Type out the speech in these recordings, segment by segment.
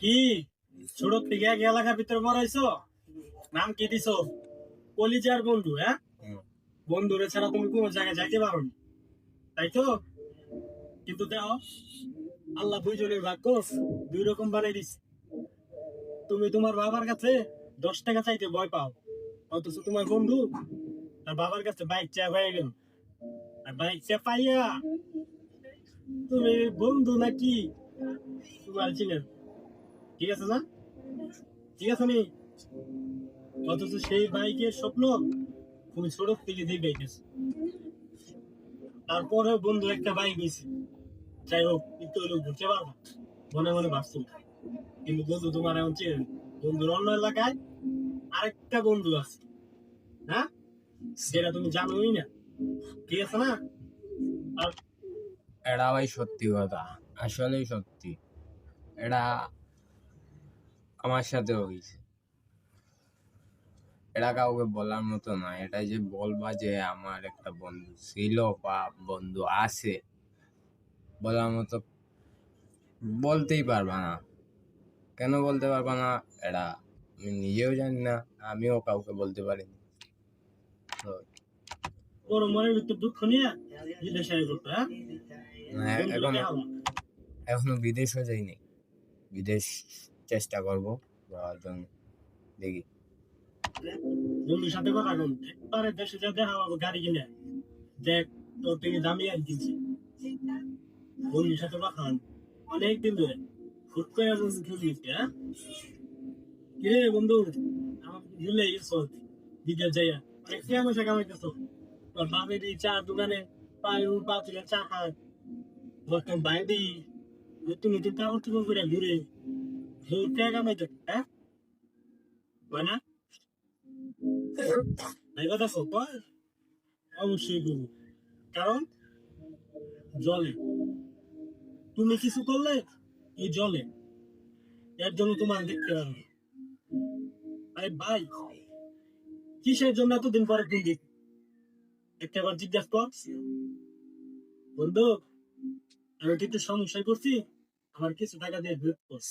কি ছোট থেকে এক এলাকার ভিতরে মরাইছো? নাম কি দিছো? কলিজার বন্ধু, হ্যাঁ? বন্ধুরে ছাড়া তুমি কোনো জায়গায় যাইতে পারো না, তাই তো? কিন্তু দেখো, আল্লাহ দুইজনের ভাগ্য দুই রকম বানাই দিছে। তুমি তোমার বাবার কাছে 10 টাকা চাইতে ভয় পাও, অথচ তোমার বন্ধু তার বাবার কাছে বাইক চা হয়ে গেল। আর বাইক চা পাইয়া তুমি বন্ধু নাকি তোমার চিনেন, ঠিক আছে না? ঠিক আছে নি? অথচ সেই বাইকের স্বপ্ন তুমি ছোট থেকে দেখে, তারপরেও বন্ধু একটা বাইক নিছে। যাই হোক, একটু হলেও ঘুরতে পারবো মনে মনে ভাবছি। কিন্তু বন্ধু তোমার এমন চেন, বন্ধুর অন্য এলাকায় আরেকটা বন্ধু আছে, হ্যাঁ? সেটা তুমি জানোই না, ঠিক আছে না? আর এটা ভাই সত্যি কথা, আসলেই সত্যি। এটা আমার সাথে হয়েছে। এটা কাউকে বলার মতো না। এটা যে বলবা যে আমার একটা বন্ধু ছিল বা বন্ধু আছে, বলার মতো বলতেই পারবা না। কেন বলতে পারবা না এটা আমি নিজেও জানি না, আমিও কাউকে বলতে পারিনি। তো ওর মনের ভিতর দুঃখ নিয়ে বিদেশে করতো, হ্যাঁ? বন্ধুকে এখনো এখনো বিদেশও যাইনি। বিদেশ চেষ্টা করবো যাওয়ার জন্য, দেখি। বন্ধুর সাথে কথা কম, একবারে দেশে যা দেখা পাবো গাড়ি কিনে দেখ, তোর থেকে দামি আর কিনছি। বন্ধুর সাথে কথা হন অনেকদিন ধরে, হুট করে বন্ধু খুঁজে গেছি, হ্যাঁ? কিরে বন্ধু, আমাকে ভুলে গেছো বিদেশ যাইয়া অনেক পয়সা কামাইতেছো। তোর বাপের এই চা দোকানে পায়ে পা তুলে চা খায়, তোর বাইরে নতুন নতুন কাপড় চোপড় করে ঘুরে টাকা কামাইতো, হ্যাঁ? হয় না? এই কথা সত্য, অবশ্যই করবো। কারণ জলে তুমি কিছু করলে এই জলে এর জন্য তোমার দেখতে পারবে। আরে ভাই, কিসের জন্য এতদিন পরে তুমি একটা বার জিজ্ঞাসা কর বন্ধু, আমি কিন্তু সমস্যায় করছি, আমার কিছু টাকা দিয়ে হেল্প কর।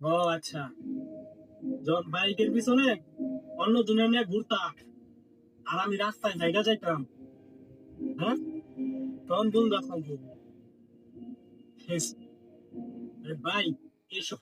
ও আচ্ছা, যখন বাইকের পিছনে অন্য দুনিয়া নিয়ে ঘুরতাম আর আমি রাস্তায় জায়গা যাইতাম, হ্যাঁ, তখন বন্ধু আসলাম ভাই এসব।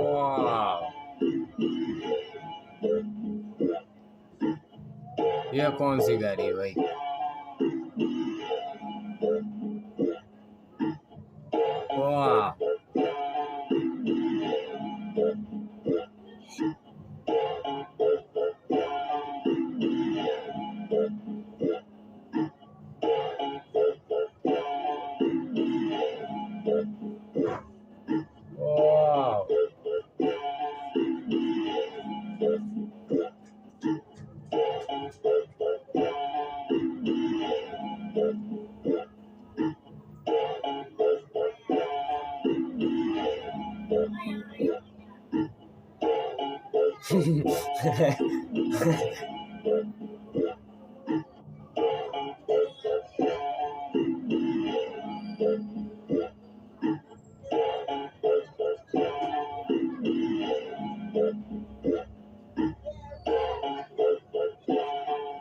वाह, ये कौन सी गाड़ी है भाई? वाह, वाह।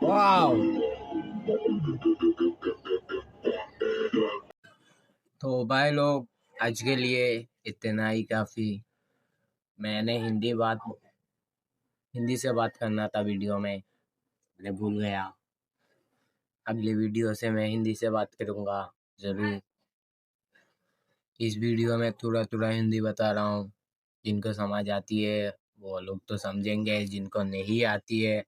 वाह। तो भाई लोग, आज के लिए इतना ही काफी। मैंने हिंदी से बात करना था वीडियो में, मैंने भूल गया। अगली वीडियो से मैं हिंदी से बात करूंगा जरूर। इस वीडियो में थोड़ा थोड़ा हिंदी बता रहा हूँ। जिनको समझ आती है वो लोग तो समझेंगे, जिनको नहीं आती है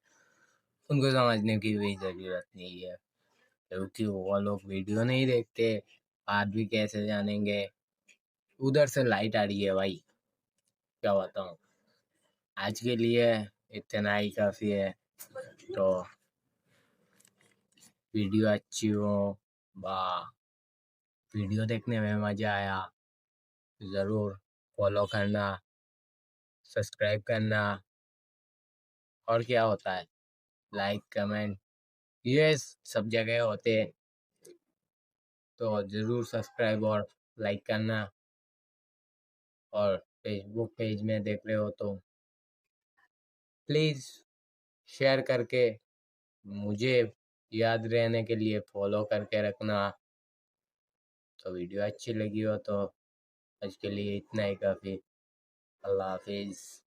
उनको समझने की भी जरूरत नहीं है। क्योंकि वो लोग वीडियो नहीं देखते, बात भी कैसे जानेंगे। उधर से लाइट आ रही है भाई, क्या बताऊं। आज के लिए इतना ही काफी है। तो वीडियो अच्छी हो, बा वीडियो देखने में मजा आया, जरूर फॉलो करना, सब्सक्राइब करना, और क्या होता है, लाइक कमेंट, ये सब जगह होते हैं। तो जरूर सब्सक्राइब और लाइक करना। और फेसबुक पेज में देख रहे हो तो प्लीज शेयर करके मुझे याद रहने के लिए फॉलो करके रखना। तो वीडियो अच्छी लगी हो तो आज के लिए इतना ही काफ़ी। अल्लाह हाफिज़।